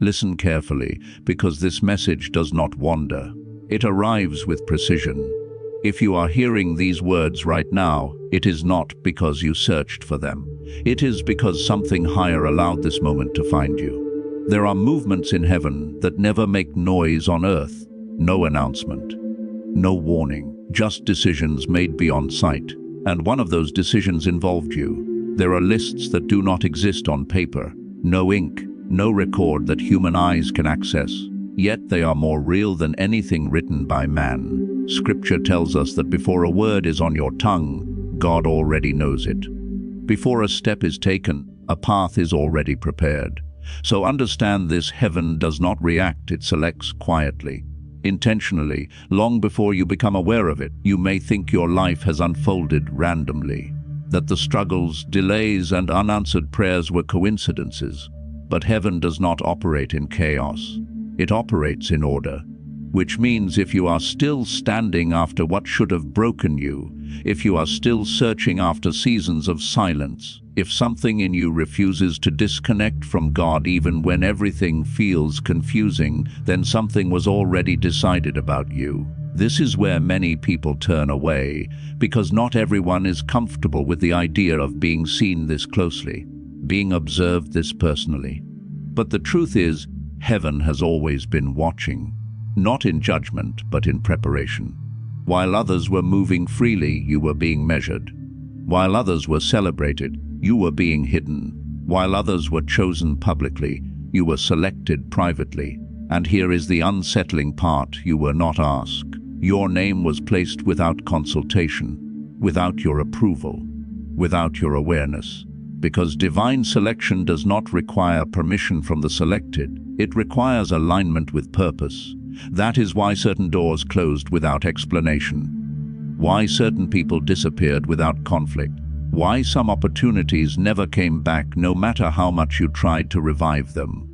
Listen carefully, because this message does not wander. It arrives with precision. If you are hearing these words right now, it is not because you searched for them. It is because something higher allowed this moment to find you. There are movements in heaven that never make noise on earth. No announcement, no warning, just decisions made beyond sight. And one of those decisions involved you. There are lists that do not exist on paper. No ink, no record that human eyes can access. Yet they are more real than anything written by man. Scripture tells us that before a word is on your tongue, God already knows it. Before a step is taken, a path is already prepared. So understand this: heaven does not react, it selects quietly, intentionally. Long before you become aware of it, you may think your life has unfolded randomly, that the struggles, delays, and unanswered prayers were coincidences. But heaven does not operate in chaos. It operates in order. Which means if you are still standing after what should have broken you, if you are still searching after seasons of silence, if something in you refuses to disconnect from God even when everything feels confusing, then something was already decided about you. This is where many people turn away, because not everyone is comfortable with the idea of being seen this closely, being observed this personally. But the truth is, heaven has always been watching, not in judgment, but in preparation. While others were moving freely, you were being measured. While others were celebrated, you were being hidden. While others were chosen publicly, you were selected privately. And here is the unsettling part: you were not asked. Your name was placed without consultation, without your approval, without your awareness. Because divine selection does not require permission from the selected, it requires alignment with purpose. That is why certain doors closed without explanation, why certain people disappeared without conflict, why some opportunities never came back no matter how much you tried to revive them.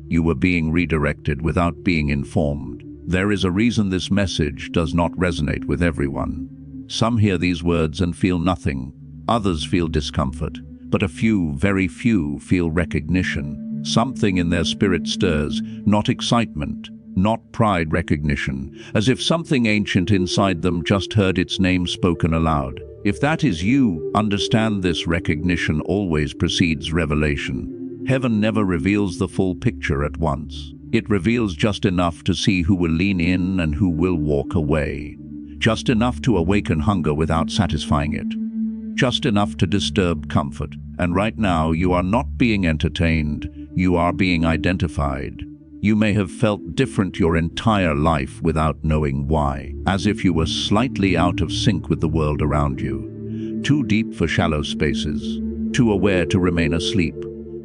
You were being redirected without being informed. There is a reason this message does not resonate with everyone. Some hear these words and feel nothing. Others feel discomfort. But a few, very few, feel recognition. Something in their spirit stirs, not excitement, not pride, recognition, as if something ancient inside them just heard its name spoken aloud. If that is you, understand this: recognition always precedes revelation. Heaven never reveals the full picture at once. It reveals just enough to see who will lean in and who will walk away. Just enough to awaken hunger without satisfying it. Just enough to disturb comfort. And right now, you are not being entertained, you are being identified. You may have felt different your entire life without knowing why, as if you were slightly out of sync with the world around you. Too deep for shallow spaces, too aware to remain asleep,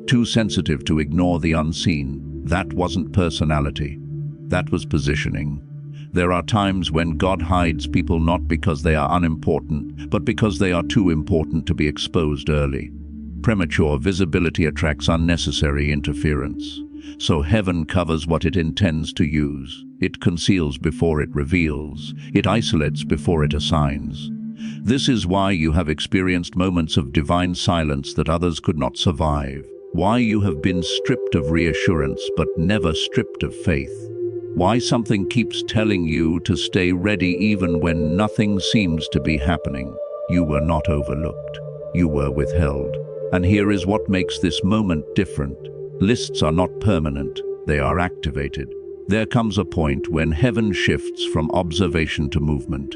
too sensitive to ignore the unseen. That wasn't personality, that was positioning. There are times when God hides people not because they are unimportant, but because they are too important to be exposed early. Premature visibility attracts unnecessary interference. So heaven covers what it intends to use. It conceals before it reveals. It isolates before it assigns. This is why you have experienced moments of divine silence that others could not survive. Why you have been stripped of reassurance but never stripped of faith. Why something keeps telling you to stay ready even when nothing seems to be happening. You were not overlooked. You were withheld. And here is what makes this moment different. Lists are not permanent, they are activated. There comes a point when heaven shifts from observation to movement,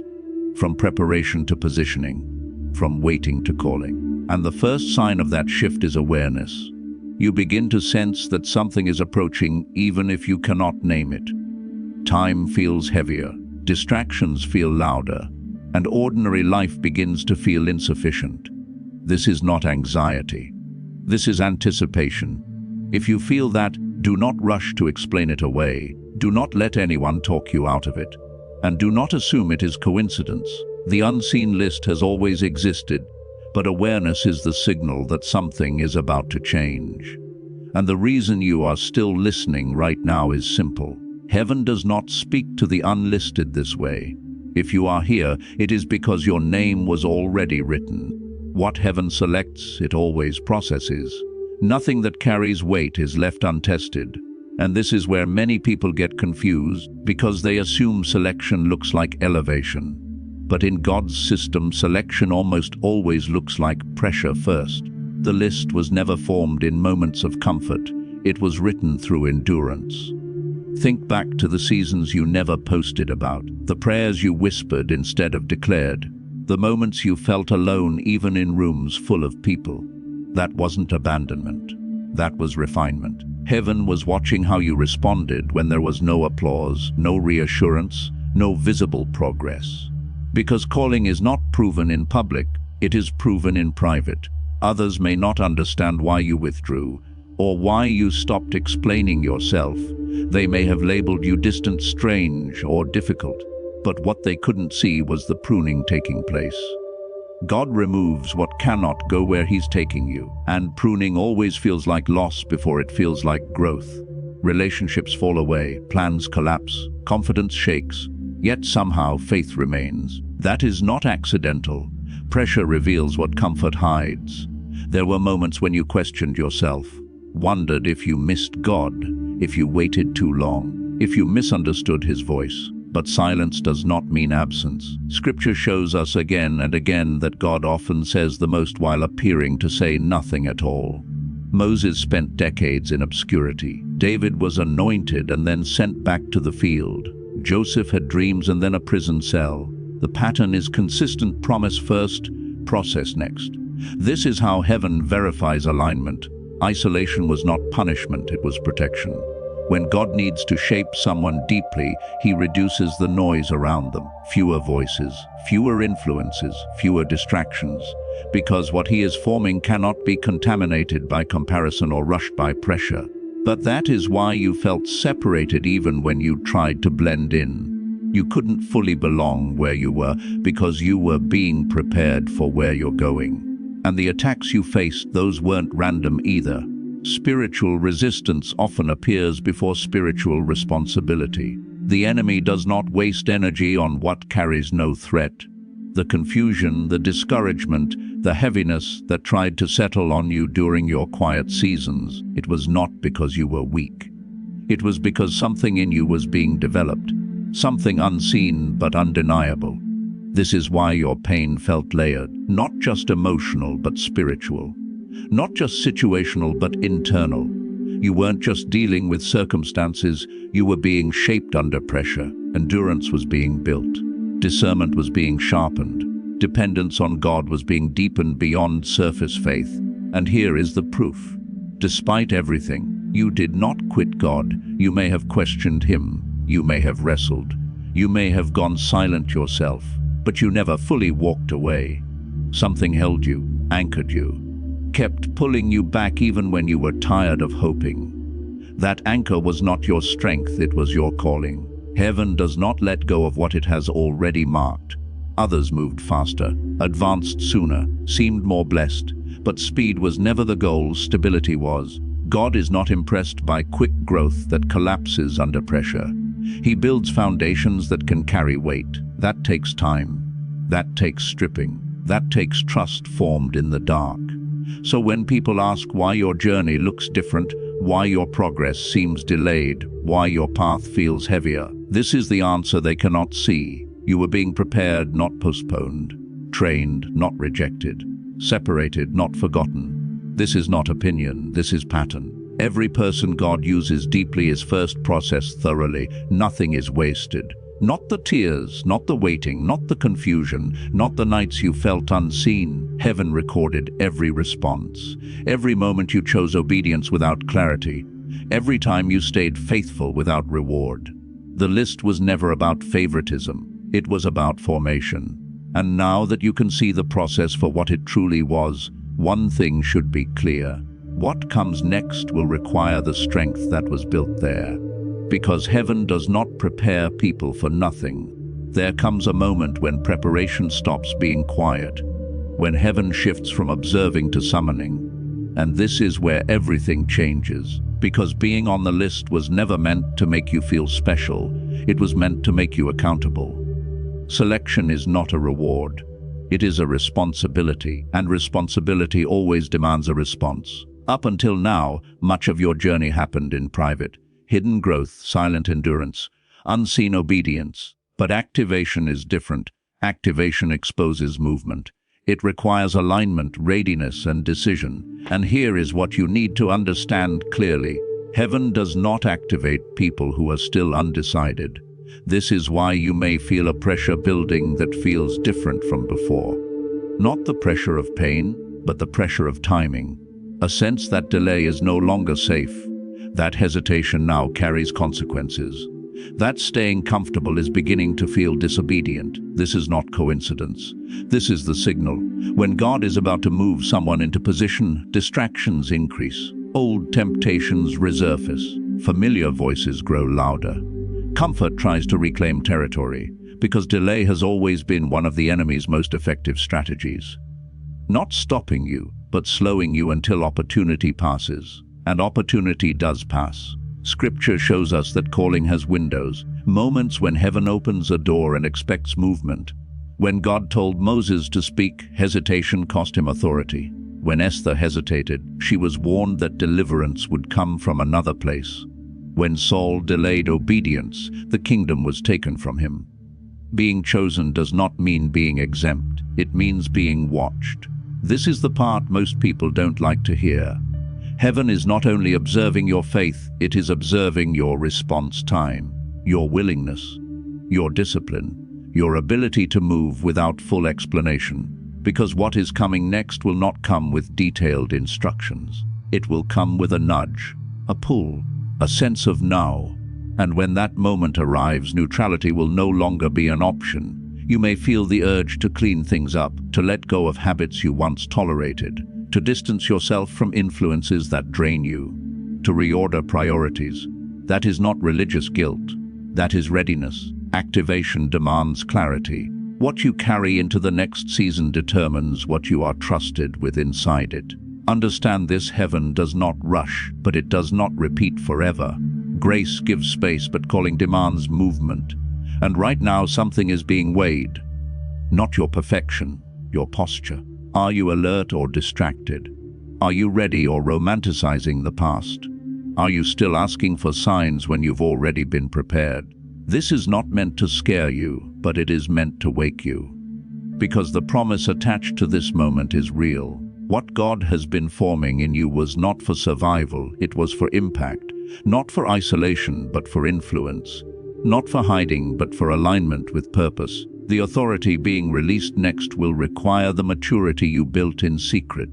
from preparation to positioning, from waiting to calling. And the first sign of that shift is awareness. You begin to sense that something is approaching even if you cannot name it. Time feels heavier, distractions feel louder, and ordinary life begins to feel insufficient. This is not anxiety. This is anticipation. If you feel that, do not rush to explain it away. Do not let anyone talk you out of it. And do not assume it is coincidence. The unseen list has always existed, but awareness is the signal that something is about to change. And the reason you are still listening right now is simple. Heaven does not speak to the unlisted this way. If you are here, it is because your name was already written. What heaven selects, it always processes. Nothing that carries weight is left untested. And this is where many people get confused because they assume selection looks like elevation. But in God's system, selection almost always looks like pressure first. The list was never formed in moments of comfort. It was written through endurance. Think back to the seasons you never posted about, the prayers you whispered instead of declared, the moments you felt alone even in rooms full of people. That wasn't abandonment. That was refinement. Heaven was watching how you responded when there was no applause, no reassurance, no visible progress. Because calling is not proven in public, it is proven in private. Others may not understand why you withdrew, or why you stopped explaining yourself. They may have labeled you distant, strange, or difficult, but what they couldn't see was the pruning taking place. God removes what cannot go where He's taking you, and pruning always feels like loss before it feels like growth. Relationships fall away, plans collapse, confidence shakes, yet somehow faith remains. That is not accidental. Pressure reveals what comfort hides. There were moments when you questioned yourself, wondered if you missed God, if you waited too long, if you misunderstood His voice. But silence does not mean absence. Scripture shows us again and again that God often says the most while appearing to say nothing at all. Moses spent decades in obscurity. David was anointed and then sent back to the field. Joseph had dreams and then a prison cell. The pattern is consistent: promise first, process next. This is how heaven verifies alignment. Isolation was not punishment, it was protection. When God needs to shape someone deeply, He reduces the noise around them. Fewer voices, fewer influences, fewer distractions. Because what He is forming cannot be contaminated by comparison or rushed by pressure. But that is why you felt separated even when you tried to blend in. You couldn't fully belong where you were because you were being prepared for where you're going. And the attacks you faced, those weren't random either. Spiritual resistance often appears before spiritual responsibility. The enemy does not waste energy on what carries no threat. The confusion, the discouragement, the heaviness that tried to settle on you during your quiet seasons, it was not because you were weak. It was because something in you was being developed, something unseen but undeniable. This is why your pain felt layered, not just emotional but spiritual. Not just situational but internal. You weren't just dealing with circumstances, you were being shaped under pressure. Endurance was being built. Discernment was being sharpened. Dependence on God was being deepened beyond surface faith. And here is the proof. Despite everything, you did not quit God. You may have questioned Him. You may have wrestled. You may have gone silent yourself. But you never fully walked away. Something held you, anchored you, kept pulling you back even when you were tired of hoping. That anchor was not your strength, it was your calling. Heaven does not let go of what it has already marked. Others moved faster, advanced sooner, seemed more blessed, but speed was never the goal, stability was. God is not impressed by quick growth that collapses under pressure. He builds foundations that can carry weight. That takes time. That takes stripping. That takes trust formed in the dark. So when people ask why your journey looks different, why your progress seems delayed, why your path feels heavier, this is the answer they cannot see. You were being prepared, not postponed, trained, not rejected, separated, not forgotten. This is not opinion, this is pattern. Every person God uses deeply is first processed thoroughly. Nothing is wasted. Not the tears, not the waiting, not the confusion, not the nights you felt unseen. Heaven recorded every response. Every moment you chose obedience without clarity. Every time you stayed faithful without reward. The list was never about favoritism. It was about formation. And now that you can see the process for what it truly was, one thing should be clear. What comes next will require the strength that was built there. Because heaven does not prepare people for nothing. There comes a moment when preparation stops being quiet, when heaven shifts from observing to summoning. And this is where everything changes. Because being on the list was never meant to make you feel special. It was meant to make you accountable. Selection is not a reward. It is a responsibility, and responsibility always demands a response. Up until now, much of your journey happened in private, hidden growth, silent endurance, unseen obedience. But activation is different. Activation exposes movement. It requires alignment, readiness, and decision. And here is what you need to understand clearly. Heaven does not activate people who are still undecided. This is why you may feel a pressure building that feels different from before. Not the pressure of pain, but the pressure of timing. A sense that delay is no longer safe. That hesitation now carries consequences. That staying comfortable is beginning to feel disobedient. This is not coincidence. This is the signal. When God is about to move someone into position, distractions increase. Old temptations resurface. Familiar voices grow louder. Comfort tries to reclaim territory, because delay has always been one of the enemy's most effective strategies. Not stopping you, but slowing you until opportunity passes. And opportunity does pass. Scripture shows us that calling has windows, moments when heaven opens a door and expects movement. When God told Moses to speak, hesitation cost him authority. When Esther hesitated, she was warned that deliverance would come from another place. When Saul delayed obedience, the kingdom was taken from him. Being chosen does not mean being exempt. It means being watched. This is the part most people don't like to hear. Heaven is not only observing your faith, it is observing your response time, your willingness, your discipline, your ability to move without full explanation. Because what is coming next will not come with detailed instructions. It will come with a nudge, a pull, a sense of now. And when that moment arrives, neutrality will no longer be an option. You may feel the urge to clean things up, to let go of habits you once tolerated, to distance yourself from influences that drain you, to reorder priorities. That is not religious guilt. That is readiness. Activation demands clarity. What you carry into the next season determines what you are trusted with inside it. Understand this: heaven does not rush, but it does not repeat forever. Grace gives space, but calling demands movement. And right now something is being weighed. Not your perfection, your posture. Are you alert or distracted? Are you ready or romanticizing the past? Are you still asking for signs when you've already been prepared? This is not meant to scare you, but it is meant to wake you. Because the promise attached to this moment is real. What God has been forming in you was not for survival, it was for impact. Not for isolation, but for influence. Not for hiding, but for alignment with purpose. The authority being released next will require the maturity you built in secret.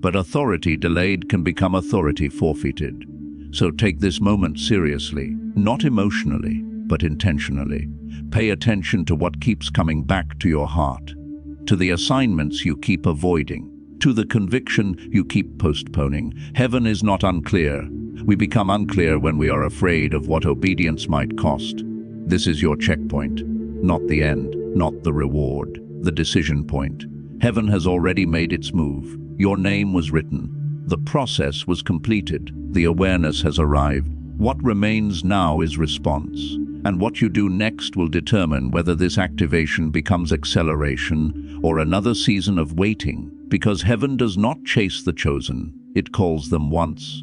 But authority delayed can become authority forfeited. So take this moment seriously, not emotionally, but intentionally. Pay attention to what keeps coming back to your heart, to the assignments you keep avoiding, to the conviction you keep postponing. Heaven is not unclear. We become unclear when we are afraid of what obedience might cost. This is your checkpoint, not the end, not the reward, the decision point. Heaven has already made its move. Your name was written. The process was completed. The awareness has arrived. What remains now is response. And what you do next will determine whether this activation becomes acceleration or another season of waiting. Because heaven does not chase the chosen, it calls them once.